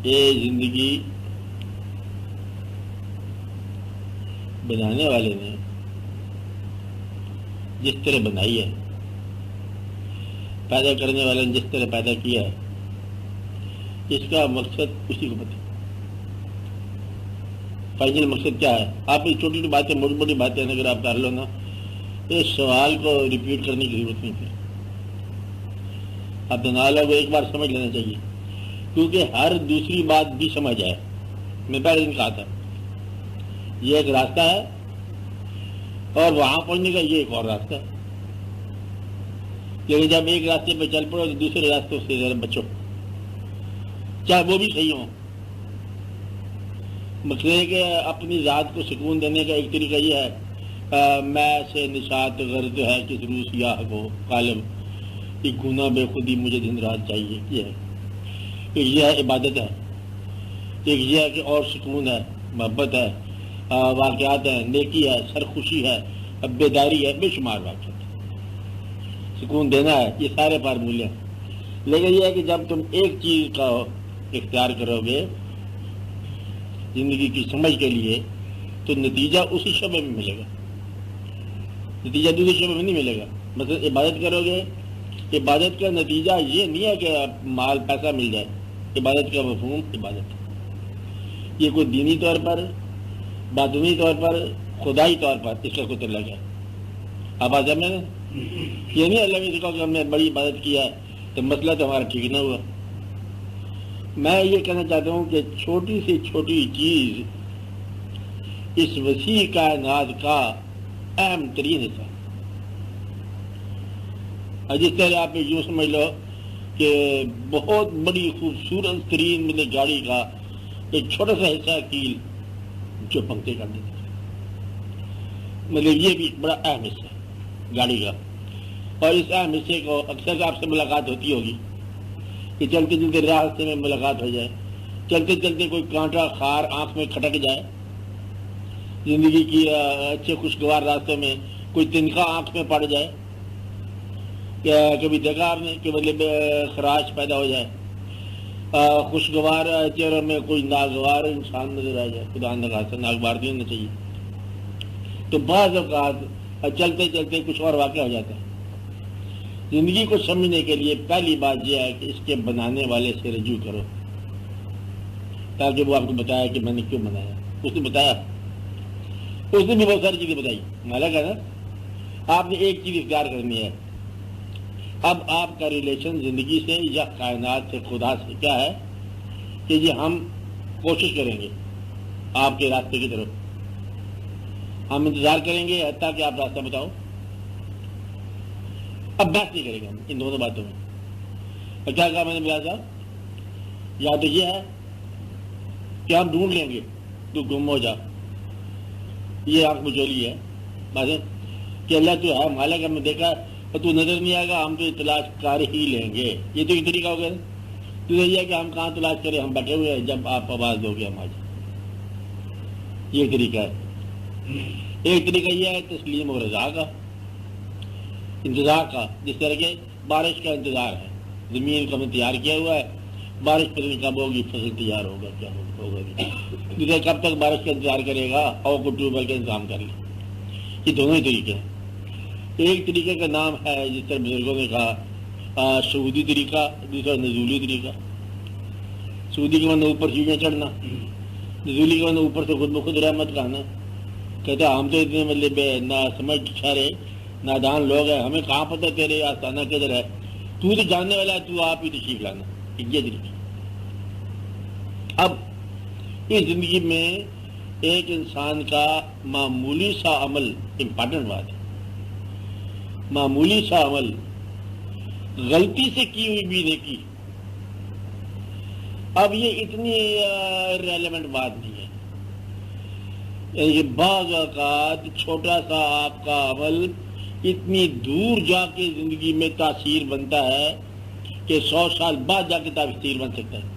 یہ زندگی بنانے والے نے جس طرح بنائی ہے، پیدا کرنے والے نے جس طرح پیدا کیا ہے، اس کا مقصد اسی کو پتہ ہے۔ فائنل مقصد کیا ہے؟ آپ یہ چھوٹی چھوٹی باتیں، موٹی موٹی باتیں اگر آپ کر لو نا، اس سوال کو ریپیٹ کرنے کی ضرورت نہیں ہے۔ آپ دنالا کو ایک بار سمجھ لینا چاہیے، کیونکہ ہر دوسری بات بھی سمجھ آئے۔ میں پہلے دن کہا تھا یہ ایک راستہ ہے اور وہاں پہنچنے کا یہ ایک اور راستہ ہے، لیکن جب ایک راستے پہ چل پڑو تو دوسرے راستوں سے ذرا بچو، چاہے وہ بھی صحیح ہوں۔ مقصد ہے کہ اپنی ذات کو سکون دینے کا ایک طریقہ یہ ہے، میں سے نشاط غرض ہے کس روح سیاہ کو قالب، ایک گناہ بے خودی مجھے دن رات چاہیے، یہ ہے۔ ایک یہ ہے عبادت ہے، ایک یہ ہے کہ اور سکون ہے، محبت ہے، واقعات ہے، نیکی ہے، سرخوشی ہے، بیداری ہے، بے شمار واقعات، سکون دینا ہے، یہ سارے فارمولے ہیں۔ لیکن یہ ہے کہ جب تم ایک چیز کا اختیار کرو گے زندگی کی سمجھ کے لیے تو نتیجہ اسی شعبے میں ملے گا، نتیجہ دوسرے شعبے میں نہیں ملے گا۔ مثلا عبادت کرو گے، عبادت کا نتیجہ یہ نہیں ہے کہ مال پیسہ مل جائے، عبادت کا مفہوم عبادت ہے، یہ کوئی دینی طور پر، باطنی طور پر، خدائی طور پر اس کا کوئی تعلق ہے۔ اب آج میں نے یہ نہیں اللہ نے کہا کہ ہم نے بڑی عبادت کیا ہے تو مسئلہ تو ہمارا ٹھیک نہ ہوا۔ میں یہ کہنا چاہتا ہوں کہ چھوٹی سے چھوٹی چیز اس وسیع کائنات کا اہم ترین حصہ ہے۔ جس طرح آپ یوں سمجھ لو کہ بہت بڑی خوبصورت ترین مطلب گاڑی کا ایک چھوٹا سا حصہ کیل جو پنکھے کر دیتا ہے، مطلب یہ بھی ایک بڑا اہم حصہ ہے گاڑی کا۔ اور اس اہم حصے کو اکثر آپ سے ملاقات ہوتی ہوگی کہ چلتے چلتے راستے میں ملاقات ہو جائے، چلتے چلتے کوئی کانٹا خار آنکھ میں کھٹک جائے، زندگی کی اچھے خوشگوار راستوں میں کوئی تنخواہ آنکھ میں پڑ جائے، کیا کبھی دیکھا آپ نے کہ مطلب خراش پیدا ہو جائے، خوشگوار چہروں میں کوئی ناگوار انسان نظر آ جائے، خدا نہ خاصہ ناگوار نہیں ہونا چاہیے، تو بعض اوقات چلتے چلتے کچھ اور واقع ہو جاتا ہے۔ زندگی کو سمجھنے کے لیے پہلی بات یہ ہے کہ اس کے بنانے والے سے رجوع کرو، تاکہ وہ آپ کو بتایا کہ میں نے کیوں بنایا۔ اس نے بتایا، اس نے بھی بہت ساری چیزیں بتائی، مالا کہ نا آپ نے ایک چیز اختیار کرنی ہے۔ اب آپ کا ریلیشن زندگی سے یا کائنات سے، خدا سے کیا ہے کہ یہ ہم کوشش کریں گے آپ کے راستے کی طرف، ہم انتظار کریں گے حتیٰ کہ آپ راستہ بتاؤ۔ اب بحث نہیں کریں گے ہم ان دونوں باتوں میں۔ اور کیا کہا میں نے بلا صاحب، یا تو یہ ہے کہ ہم ڈھونڈ لیں گے، تو گم ہو جا، یہ آنکھ مچولی ہے بات ہے کہ اللہ تو ہے مالک، ہم نے دیکھا اور تو نظر نہیں آئے گا، ہم تو تلاش کر ہی لیں گے۔ یہ تو ایک طریقہ ہو گیا، تو یہ ہے کہ ہم کہاں تلاش کریں، ہم بیٹھے ہوئے ہیں، جب آپ آواز دو گے ہم آ جائیں، یہ طریقہ ہے۔ ایک طریقہ یہ ہے تسلیم و رضا کا، انتظار کا، جس طرح کے بارش کا انتظار ہے، زمین کو ہمیں تیار کیا ہوا ہے، بارش پتہ نہیں کب ہوگی، فصل تیار ہوگا، کیا ہوگا دوسرے کب تک بارش کا انتظار کرے گا، اور کو ٹیوب ویل کا انتظام کر لے۔ یہ دونوں ہی طریقے ہیں۔ ایک طریقے کا نام ہے جس طرح بزرگوں نے کہا سعودی طریقہ، دوسرا نزولی طریقہ۔ سعودی کے معنی اوپر سیڑھیاں چڑھنا، نزولی کے معنی اوپر سے خود بخود رحمت کا آنا۔ کہتا ہم تو اتنے مطلب نہ سمجھ ٹھہرے نادان لوگ ہیں، ہمیں کہاں پتہ تیرے آستانہ کدھر ہے، تو جاننے والا ہے، تو آپ ہی تشریف لانا۔ یہ طریقہ۔ اب اس زندگی میں ایک انسان کا معمولی سا عمل امپارٹنٹ بات ہے، معمولی سا عمل، غلطی سے کی ہوئی بھی نیکی، اب یہ اتنی ریلیونٹ بات نہیں ہے۔ یعنی کہ بعض اوقات چھوٹا سا آپ کا عمل اتنی دور جا کے زندگی میں تاثیر بنتا ہے کہ 100 سال بعد جا کے تاثیر بن سکتا ہے۔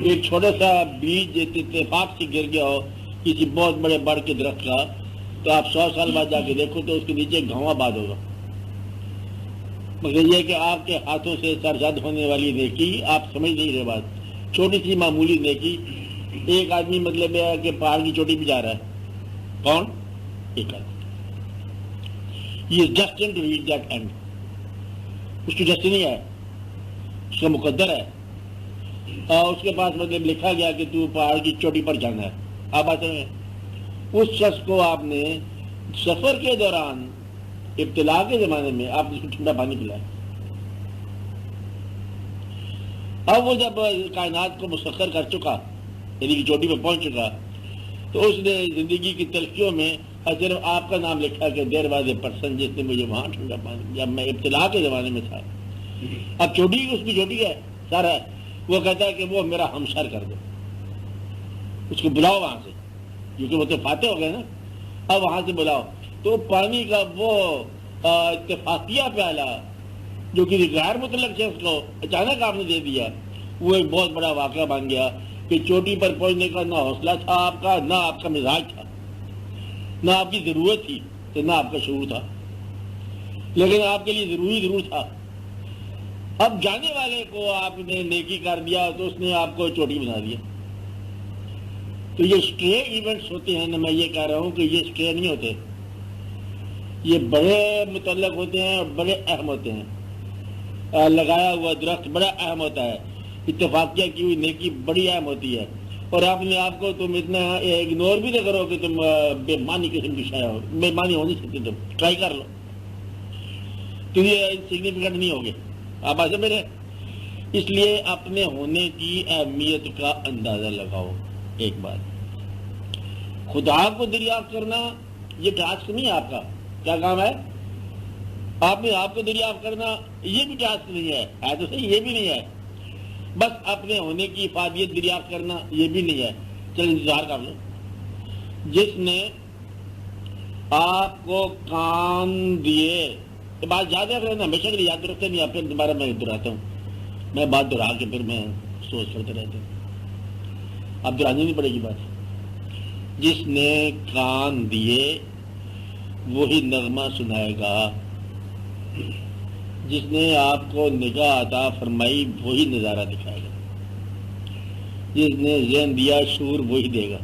ایک چھوٹا سا بیج اتفاق سے گر گیا ہو کسی بہت بڑے بڑ کے درخت کا، تو آپ 100 سال بعد جا کے دیکھو تو اس کے نیچے گھاوا باد ہوگا، مگر یہ کہ آپ کے ہاتھوں سے سرزد ہونے والی نیکی آپ سمجھ نہیں رہے بات۔ چھوٹی سی معمولی نیکی. ایک آدمی مطلب ہے کہ پہاڑ کی چوٹی پہ جا رہا ہے. کون؟ ایک آدمی. یہ destined to reach that end. اس کی ڈیسٹنی ہے, اس کا مقدر ہے, اور اس کے پاس مطلب لکھا گیا کہ تو پہاڑ کی چوٹی پر جانا ہے. آپ آتے ہیں اس شخص کو آپ نے سفر کے دوران ابتلا کے زمانے میں آپ نے ٹھنڈا پانی پلایا. اب وہ جب کائنات کو مسخر کر چکا, یعنی کہ چوٹی پہ پہنچ چکا, تو اس نے زندگی کی تلخیوں میں صرف آپ کا نام لکھا کہ دیر باز اے پرسن جس نے مجھے وہاں ٹھنڈا پانی, جب میں ابتلا کے زمانے میں تھا. اب چوٹی اس کی چوٹی ہے سارا ہے. وہ کہتا ہے کہ وہ میرا ہمسر کر دو, اس کو بلاؤ وہاں سے, کیونکہ وہ تو فاتح ہو گئے نا. اب وہاں سے بلاؤ. تو پانی کا وہ اتفاقیہ پیالہ جو کہ غیر متعلق شخص کو اچانک آپ نے دے دیا, وہ ایک بہت بڑا واقعہ بن گیا کہ چوٹی پر پہنچنے کا نہ حوصلہ تھا آپ کا, نہ آپ کا مزاج تھا, نہ آپ کی ضرورت تھی, تو نہ آپ کا شعور تھا, لیکن آپ کے لیے ضرور تھا. اب جانے والے کو آپ نے نیکی کر دیا تو اس نے آپ کو چوٹی بنا دیا. تو یہ اسٹرے ایونٹس ہوتے ہیں نا, میں یہ کہہ رہا ہوں کہ یہ اسٹرے نہیں ہوتے, یہ بڑے متعلق ہوتے ہیں اور بڑے اہم ہوتے ہیں. لگایا ہوا درخت بڑا اہم ہوتا ہے, اتفاقیہ کی ہوئی نیکی بڑی اہم ہوتی ہے, اور آپ نے آپ کو تم اتنا اگنور بھی نہ کرو کہ تم بے معنی قسم کی شے ہو. بے معنی ہو نہیں سکتی, تم ٹرائی کر لو تو یہ سگنیفیکینٹ نہیں ہوگے. آپ ایسے میرے, اس لیے اپنے ہونے کی اہمیت کا اندازہ لگاؤ. ایک بات, خدا کو دریافت کرنا یہ ٹاسک نہیں ہے آپ کا. کیا کام ہے؟ آپ نے آپ کو دریافت کرنا یہ بھی ٹاسک نہیں ہے. ہے تو صحیح, یہ بھی نہیں ہے. بس اپنے ہونے کی افادیت دریافت کرنا یہ بھی نہیں ہے. چل انتظار کر لو. جس نے آپ کو کان دیے, یہ بات یاد رکھ رہے نا, ہمیشہ کے لیے یاد رکھتے نہیں, پھر دوبارہ میں دہراتا ہوں. میں بات دہرا کے پھر میں سوچ کرتے رہتا ہوں. اب دہرانی نہیں پڑے گی بات. جس نے کان دیے وہی نغمہ سنائے گا. جس نے آپ کو نگاہ عطا فرمائی وہی نظارہ دکھائے گا. جس نے ذہن دیا شعور وہی دے گا.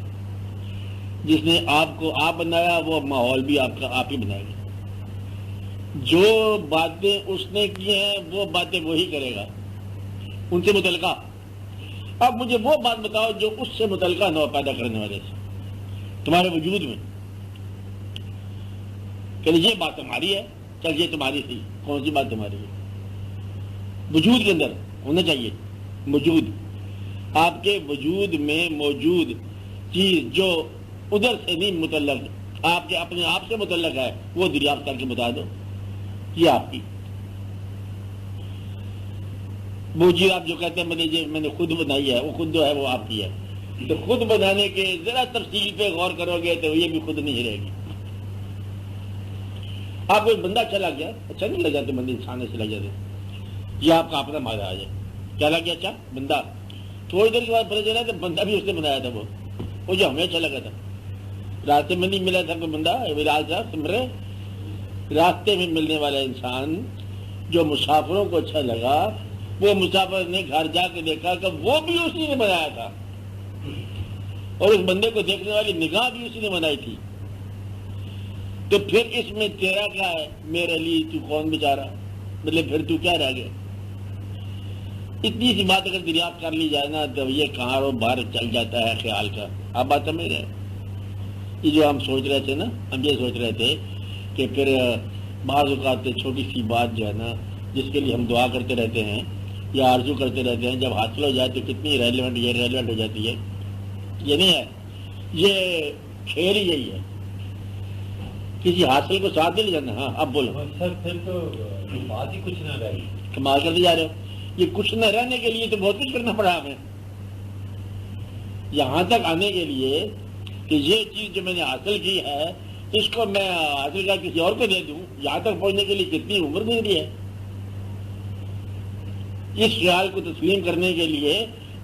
جس نے آپ کو آپ بنایا وہ ماحول بھی آپ کا آپ ہی بنائے گا. جو باتیں اس نے کی ہیں وہ باتیں وہی کرے گا ان سے متعلقہ. اب مجھے وہ بات بتاؤ جو اس سے متعلقہ نہ پیدا کرنے والے سے تمہارے وجود میں, کہ یہ بات تمہاری ہے, چل یہ تمہاری تھی. کون سی بات تمہاری ہے؟ وجود کے اندر ہونا چاہیے. وجود, آپ کے وجود میں موجود چیز جو ادھر سے نہیں متعلق آپ کے اپنے آپ سے متعلق ہے, وہ دریافت کر کے بتا دو. یہ آپ کی وہ چیز آپ جو کہتے ہیں میں نے خود بنائی ہے, وہ خود جو ہے وہ آپ کی ہے. تو خود بنانے کے ذرا تفصیل پہ غور کرو گے تو یہ بھی خود نہیں رہے گی. آپ کو ایک بندہ اچھا لگ گیا, اچھا نہیں لگ جاتے بندے, انسان سے لگ جاتے, یہ آپ کا اپنا مادہ آ جائے. کیا لگ گیا اچھا بندہ, تھوڑی دیر کے بعد پتہ چلا تو بندہ بھی اس نے بنایا تھا, وہ جو ہمیں اچھا لگا تھا. راستے میں نہیں ملا تھا کوئی بندہ, سمرے راستے میں ملنے والا انسان جو مسافروں کو اچھا لگا, وہ مسافر نے گھر جا کے دیکھا کہ وہ بھی اسی نے بنایا تھا, اور اس بندے کو دیکھنے والی نگاہ بھی اسی نے بنائی تھی. تو پھر اس میں تیرا کیا ہے میرے لیے, تو کون بیچارہ, مطلب پھر تو کیا رہ گیا. اتنی سی بات اگر دریافت کر لی جائے نا تو یہ کاروبار چل جاتا ہے خیال کا. آپ بات سمجھ رہے ہیں؟ یہ جو ہم سوچ رہے تھے نا, ہم یہ سوچ رہے تھے کہ پھر بعض اوقات چھوٹی سی بات جو ہے نا جس کے لیے ہم دعا کرتے رہتے ہیں یا آرزو کرتے رہتے ہیں, جب حاصل ہو جائے تو کتنی ریلیونٹ ہو جاتی ہے. یہ نہیں ہے, یہ کھیل ہی یہی ہے, کسی حاصل کو ساتھ نہیں لے جانا. ہاں اب بولو سر, پھر تو بات ہی کچھ نہ رہی. کمال کرتے جا رہے ہو. یہ کچھ نہ رہنے کے لیے تو بہت کچھ کرنا پڑا ہمیں, یہاں تک آنے کے لیے کہ یہ چیز جو میں نے حاصل کی ہے اس کو میں حاصل کر کسی اور کو دے دوں. یہاں تک پہنچنے کے لیے کتنی عمر گزری ہے. اس خیال کو تسلیم کرنے کے لیے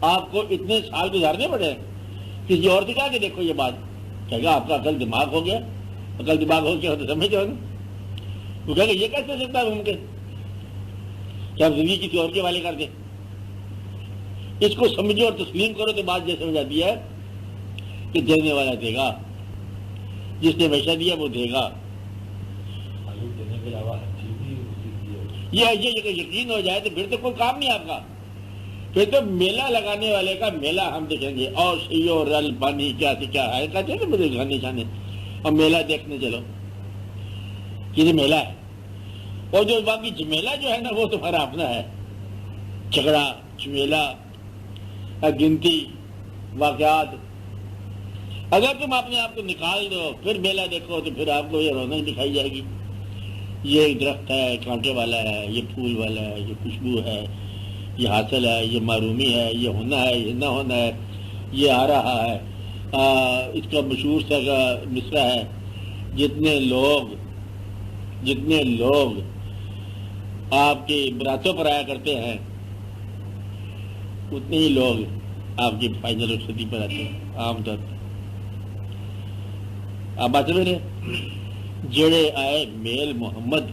آپ کو اتنے سال گزارنے پڑے. کسی اور سے کہا کہ دیکھو یہ بات, کہے گا آپ کا عقل دماغ ہو گیا. عقل دماغ ہو گیا تو سمجھ جاؤ نا. وہ کہے گا یہ کیسے ہو سکتا ہے ممکن, کیا زندگی کسی اور کے حوالے کر دیں. اس کو سمجھو اور تسلیم کرو تو بات یہ سمجھ آتی ہے کہ دینے والا دے گا، جس نے ہمیشہ دیا وہ دے گا۔ معلوم دینے کے علاوہ ہر چیز بھی اسی کی ہے۔ یہ یقین ہو جائے تو پھر تو کوئی کام نہیں آپ کا، پھر تو میلہ لگانے والے کا میلہ ہم دیکھیں گے، اور سیو رل پانی کیا سے کیا ہے، کہتے ہیں نا مجھے گھانے چھانے، اور میلہ دیکھنے چلو کہ یہ میلہ ہے، اور جو باقی جمیلہ جو ہے نا وہ تمہارا اپنا ہے، جھگڑا جمیلہ گنتی واقعات۔ اگر تم اپنے آپ کو نکال دو پھر میلہ دیکھو تو پھر آپ کو یہ رونق دکھائی جائے گی، یہ درخت ہے کانٹے والا ہے، یہ پھول والا ہے، یہ خوشبو ہے، یہ حاصل ہے، یہ معرومی ہے، یہ ہونا ہے، یہ نہ ہونا ہے، یہ آ رہا ہے۔ اس کا مشہور سا مصرع ہے، جتنے لوگ آپ کی براتوں پر آیا کرتے ہیں اتنے ہی لوگ آپ کی فائنل رخصتی پر آتے ہیں عام طور پر۔ آپ بات میرے جڑے آئے میل محمد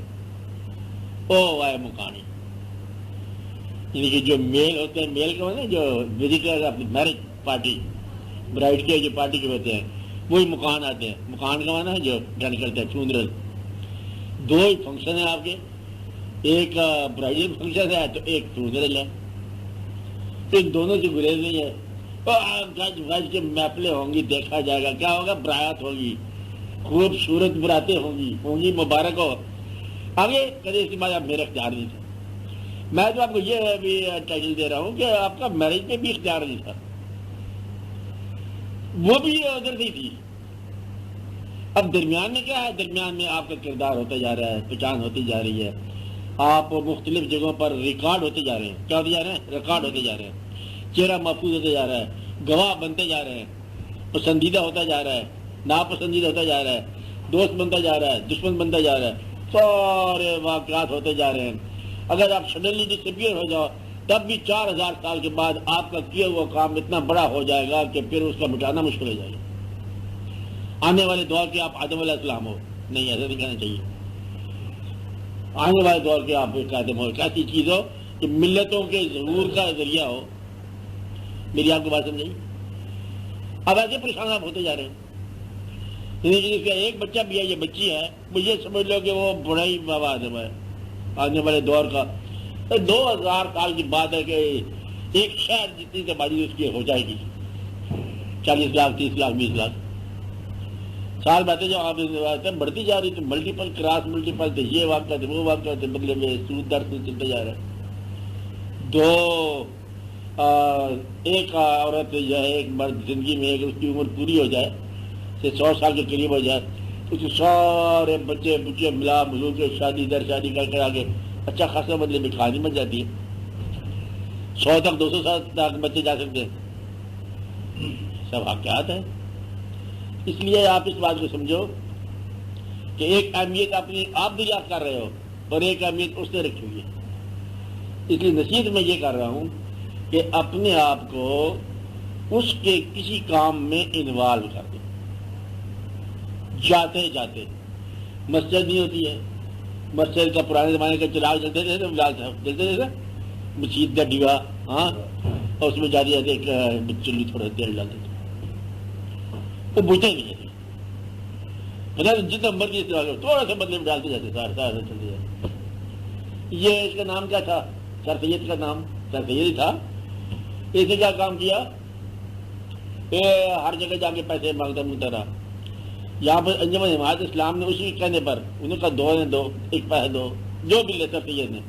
او آئے مکانی، یعنی کہ جو میل ہوتے ہیں، میل کا مطلب جو وزٹر اپنی میرج پارٹی برائڈ کے جو پارٹی کے ہوتے ہیں وہی مکان آتے ہیں۔ مکان کا معنی ہے جو ڈن کرتے ہیں، فیونرل۔ دو ہی فنکشن ہیں آپ کے، ایک برائڈل فنکشن ہے تو ایک فیونرل ہے، ان دونوں سے گریز نہیں ہے۔ گج گج کے محفلیں ہوں گی، دیکھا جائے گا، کیا ہوگا، برات ہوگی، خوبصورت براتیں ہوں گی مبارک ہو۔ آگے کدے اس کے بعد آپ میرا اختیار نہیں تھا، میں تو آپ کو یہ بھی ٹائٹل دے رہا ہوں کہ آپ کا میرج میں بھی اختیار نہیں تھا، وہ بھی ادھر نہیں تھی۔ اب درمیان میں کیا ہے، درمیان میں آپ کا کردار ہوتا جا رہا ہے، پہچان ہوتی جا رہی ہے، آپ مختلف جگہوں پر ریکارڈ ہوتے جا رہے ہیں۔ کیا ہوتے جا رہے ہیں؟ ریکارڈ ہوتے جا رہے ہیں، چہرہ محفوظ ہوتے جا رہا ہے، گواہ بنتے جا رہے ہیں، پسندیدہ ہوتا جا رہا ہے، ناپسندیدہ ہوتا جا رہا ہے، دوست بنتا جا رہا ہے، دشمن بنتا جا رہا ہے، سارے واقعات ہوتے جا رہے ہیں۔ اگر آپ سڈنلی ڈسپیئر ہو جاؤ تب بھی 4000 سال کے بعد آپ کا کیا ہوا کام اتنا بڑا ہو جائے گا کہ پھر اس کا مٹانا مشکل ہو جائے گا۔ آنے والے دور کے آپ آدم علیہ السلام ہو، نہیں ایسا نہیں کہنا چاہیے، آنے والے دور کے آپ ایک آدم ہو، ایک ایسی چیز ہو کہ ملتوں کے ظہور کا ذریعہ ہو۔ میری آپ کو بات سمجھائی؟ اب ایسے پریشان آپ ہوتے جا رہے ہیں، جس کا ایک بچہ بھی ہے، یہ بچی ہے، مجھے سمجھ لو کہ وہ بڑا ہی بابا آدم ہے آنے والے دور کا۔ 2000 سال کی بات ہے کہ ایک شہر جتنی آبادی اس کی ہو جائے گی، 40 لاکھ 30 لاکھ 20 لاکھ سال باتیں جو آپ بڑھتی جا رہی تو ملٹیپل کراس ملٹیپل تھے، یہ واقعہ تھے، وہ واقعہ تھے، بدلے میں سود در سود چلتا جا رہا ہے۔ ایک عورت جو ہے، ایک مرد زندگی میں اگر اس کی عمر پوری ہو جائے، 100 سال کے قریب ہو جائے، تو اس سارے بچے بچے ملا ملو کے شادی در شادی کر کے آگے اچھا خاصا بدلے میں کھانی بن جاتی ہے، 100 تک 200 سال تک بچے جا سکتے ہیں، سب واقعات ہیں۔ اس لیے آپ اس بات کو سمجھو کہ ایک اہمیت اپنی آپ دریافت کر رہے ہو اور ایک اہمیت اس نے رکھی ہوئی ہے۔ اس لیے نصیحت میں یہ کر رہا ہوں کہ اپنے آپ کو اس کے کسی کام میں انوالو کر دیں، جاتے جاتے۔ مسجد نہیں ہوتی ہے، مسجد کا پرانے زمانے کا چراغ جلتے تھے، جلتے تھے مسجد کا ڈیوا، ہاں، اور اس میں جاتے جاتے ایک چلی تھوڑا تیل ڈالتے تھے، وہ بجھتے نہیں تھے، پتا جتنا مرضی تھوڑا سا بدلے میں ڈالتے جاتے، سارے چلتے جاتے۔ یہ اس کا نام کیا تھا؟ سر سید کا نام سر سید ہی تھا۔ اس نے کیا کام کیا؟ ہر جگہ جا کے پیسے مانگتا رہا۔ یہاں پر انجمن حمایت اسلام نے اسی کہنے پر انہوں کا دو نے دو، ایک پیسے دو، جو بھی لے سر سید نے،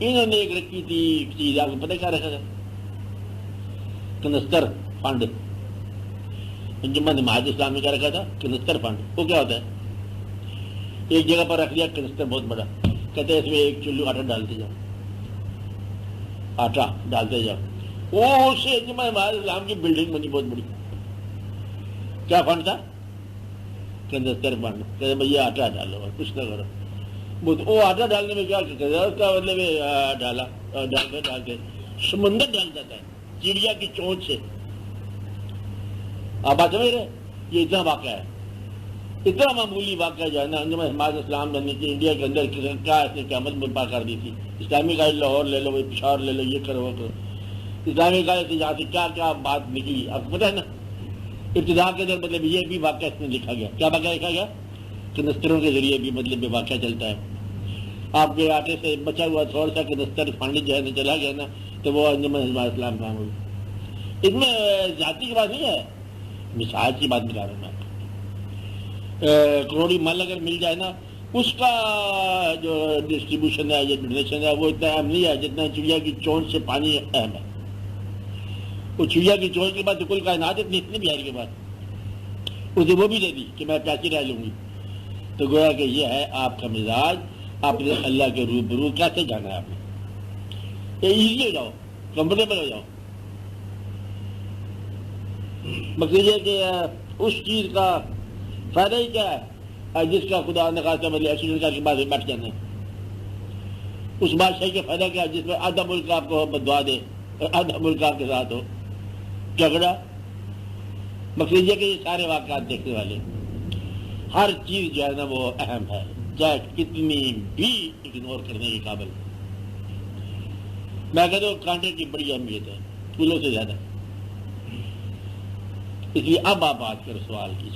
انہوں نے ایک رکھی تھی چیز، آپ کو پتہ کیا رکھا تھا؟ کنستر فنڈ۔ انجمن حمایت اسلام نے کیا رکھا تھا؟ کنستر فنڈ۔ وہ کیا ہوتا ہے؟ ایک جگہ پر رکھ دیا کنستر بہت بڑا، کہتے ہیں اس میں ایک چلو آٹا ڈالتے جاؤ، آٹا ڈالتے جاؤ، وہ اس سے انجمن حمایت اسلام کی بلڈنگ بنی بہت بڑی۔ کیا فنڈ تھا؟ کنستر فنڈ۔ کہتے بھیا آٹا ڈالو اور کچھ نہ کرو۔ وہ آٹا ڈالنے میں کیا کرتا ہے؟ اس کا مطلب ڈال کے سمندر ڈال جاتا ہے چڑیا کی چونچ سے۔ آپ بات سمجھ رہے؟ یہ اتنا واقعہ ہے، اتنا معمولی واقعہ جو ہے نا، انجمن حمایت اسلام نے کہ انڈیا کے اندر کیا اس نے قیامت برپا کر دی تھی۔ اسلامی گائیڈ لاہور لے لو، پشاور لے لو، یہ کرو وہ کرو، اسلامی کالج سے یہاں سے کیا کیا بات نکلی آپ کو پتہ ہے نا. ابتدا کے اندر مطلب یہ بھی واقعہ اس میں لکھا گیا. کیا واقعہ لکھا گیا؟ کنستروں کے ذریعے بھی مطلب یہ واقعہ چلتا ہے. آپ کے علاقے سے بچا ہوا تھوڑا سا کنستر پھانڈ جو ہے نا چلا گیا نا تو وہ انجمن حزب اسلام کام ہوئی. اس میں ذاتی کی بات نہیں ہے، مثال کی بات بتا رہا ہوں میں. کروڑی مال اگر مل جائے نا اس کا جو ڈسٹریبیوشن ہے یا ڈونیشن ہے وہ اتنا اہم نہیں ہے جتنا چڑیا کی چونچ سے پانی اہم ہے. وہ چڑیا کی چونچ کے بعد تو کل کائنات اتنی بہار کے بعد اسے وہ بھی دے دی کہ میں پیسی رہ لوں گی. تو گویا کہ یہ ہے آپ کا مزاج. آپ نے اللہ کے روبرو کیسے جانا ہے آپ نے؟ ایزی ہو جاؤ، کمفرٹیبل ہو جاؤ. مقصد یہ کہ اس چیز کا فائدہ ہی کیا ہے جس کا خدا نے خاصا مطلب ایکسیڈنٹ کر کے بعد بیٹھ جانا ہے. اس بادشاہی کا فائدہ کیا ہے جس میں آدھا ملک آپ کو بدوا دے اور آدھا ملک آپ کے ساتھ ہو جھگڑا. مقصد یہ کہ یہ سارے واقعات دیکھنے والے ہر چیز جو ہے نا وہ اہم ہے چاہے کتنی بھی اگنور کرنے کے قابل. میں کہتا ہوں کانٹے کی بڑی اہمیت ہے پھولوں سے زیادہ. اس لیے اب آپ بات کرو سوال کی.